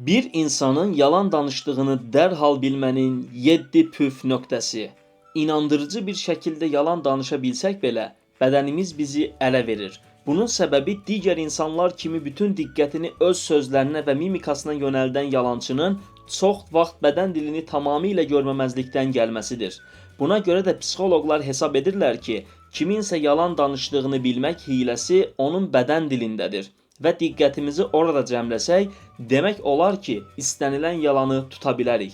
Bir insanın yalan danışdığını dərhal bilmənin 7 püf nöqtəsi. İnandırıcı bir şəkildə yalan danışa bilsək belə, bədənimiz bizi ələ verir. Bunun səbəbi digər insanlar kimi bütün diqqətini öz sözlərinə və mimikasına yönəldən yalançının çox vaxt bədən dilini tamamilə görməməzlikdən gəlməsidir. Buna görə də psixoloqlar hesab edirlər ki, kiminsə yalan danışdığını bilmək hiləsi onun bədən dilindədir. Və diqqətimizi orada cəmləsək, demək olar ki, istənilən yalanı tuta bilərik.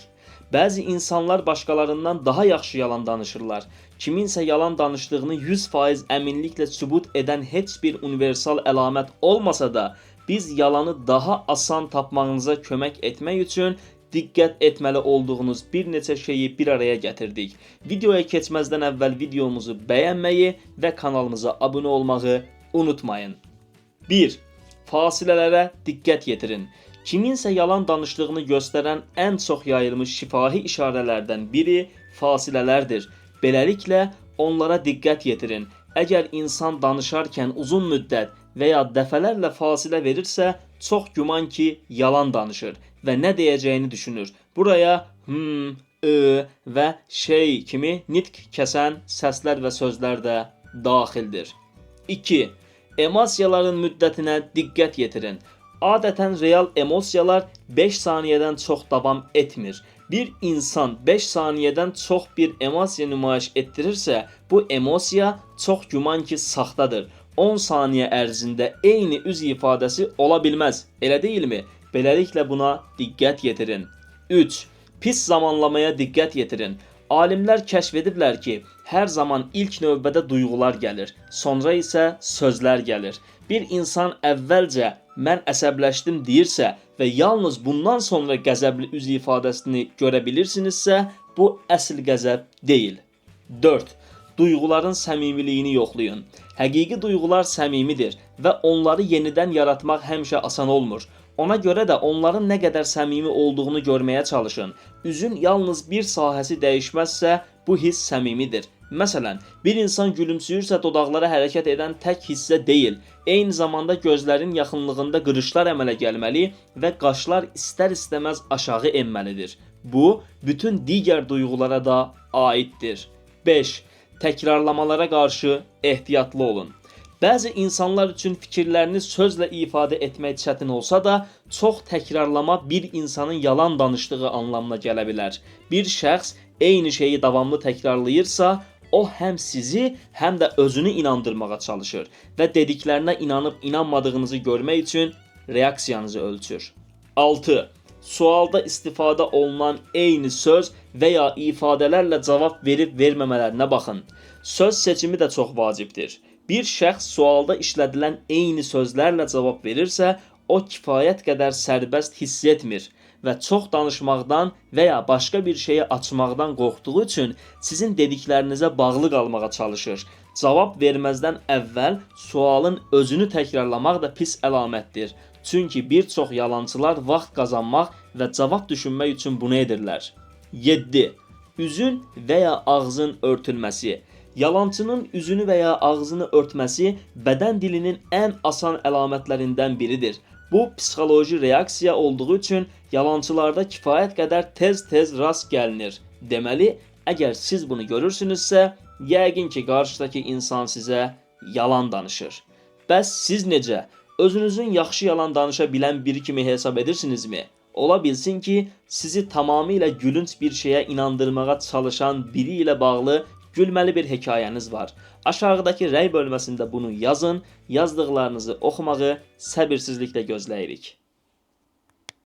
Bəzi insanlar başqalarından daha yaxşı yalan danışırlar. Kiminsə yalan danışdığını 100% əminliklə sübut edən heç bir universal əlamət olmasa da, biz yalanı daha asan tapmağınıza kömək etmək üçün diqqət etməli olduğunuz bir neçə şeyi bir araya gətirdik. Videoya keçməzdən əvvəl videomuzu bəyənməyi və kanalımıza abunə olmağı unutmayın. 1. Fasilələrə diqqət yetirin. Kiminsə yalan danışdığını göstərən ən çox yayılmış şifahi işarələrdən biri fasilələrdir. Beləliklə, onlara diqqət yetirin. Əgər insan danışarkən uzun müddət və ya dəfələrlə fasilə verirsə, çox güman ki, yalan danışır və nə deyəcəyini düşünür. Buraya və şey kimi nitq kəsən səslər və sözlər də daxildir. 2. Emosiyaların müddətinə diqqət yetirin. Adətən real emosiyalar 5 saniyədən çox davam etmir. Bir insan 5 saniyədən çox bir emosiya nümayiş etdirirsə, bu emosiya çox güman ki, saxtadır. 10 saniyə ərzində eyni üz ifadəsi ola bilməz, elə deyilmi? Beləliklə buna diqqət yetirin. 3. Pis zamanlamaya diqqət yetirin. Alimlər kəşf ediblər ki, hər zaman ilk növbədə duyğular gəlir, sonra isə sözlər gəlir. Bir insan əvvəlcə mən əsəbləşdim deyirsə və yalnız bundan sonra qəzəbli üz ifadəsini görə bilirsinizsə, bu əsl qəzəb deyil. 4. Duyğuların səmimiliyini yoxlayın. Həqiqi duyğular səmimidir və onları yenidən yaratmaq həmişə asan olmur. Ona görə də onların nə qədər səmimi olduğunu görməyə çalışın. Üzün yalnız bir sahəsi dəyişməzsə, bu hiss səmimidir. Məsələn, bir insan gülümsüyürsə dodaqlara hərəkət edən tək hissə deyil, eyni zamanda gözlərin yaxınlığında qırışlar əmələ gəlməli və qaşlar istər-istəməz aşağı enməlidir. Bu, bütün digər duyğulara da aiddir. 5. Təkrarlamalara qarşı ehtiyatlı olun. Bəzi insanlar üçün fikirlərini sözlə ifadə etmək çətin olsa da, çox təkrarlama bir insanın yalan danışdığı anlamına gələ bilər. Bir şəxs eyni şeyi davamlı təkrarlayırsa, o həm sizi, həm də özünü inandırmağa çalışır və dediklərinə inanıb inanmadığınızı görmək üçün reaksiyanızı ölçür. 6. Sualda istifadə olunan eyni söz və ya ifadələrlə cavab verib verməmələrinə baxın. Söz seçimi də çox vacibdir. Bir şəxs sualda işlədilən eyni sözlərlə cavab verirsə, o kifayət qədər sərbəst hiss etmir və çox danışmaqdan və ya başqa bir şeyi açmaqdan qorxduğu üçün sizin dediklərinizə bağlı qalmağa çalışır. Cavab verməzdən əvvəl sualın özünü təkrarlamaq da pis əlamətdir. Çünki bir çox yalançılar vaxt qazanmaq və cavab düşünmək üçün bunu edirlər. 7. Üzün və ya ağzın örtülməsi. Yalançının üzünü və ya ağzını örtməsi bədən dilinin ən asan əlamətlərindən biridir. Bu, psixoloji reaksiya olduğu üçün yalançılarda kifayət qədər tez-tez rast gəlinir. Deməli, əgər siz bunu görürsünüzsə, yəqin ki, qarşıdakı insan sizə yalan danışır. Bəs siz necə? Özünüzün yaxşı yalan danışa bilən biri kimi hesab edirsinizmi? Ola bilsin ki, sizi tamamilə gülünc bir şeyə inandırmağa çalışan biri ilə bağlı gülməli bir hekayəniz var. Aşağıdakı rəy bölməsində bunu yazın, yazdıqlarınızı oxumağı səbirsizliklə gözləyirik.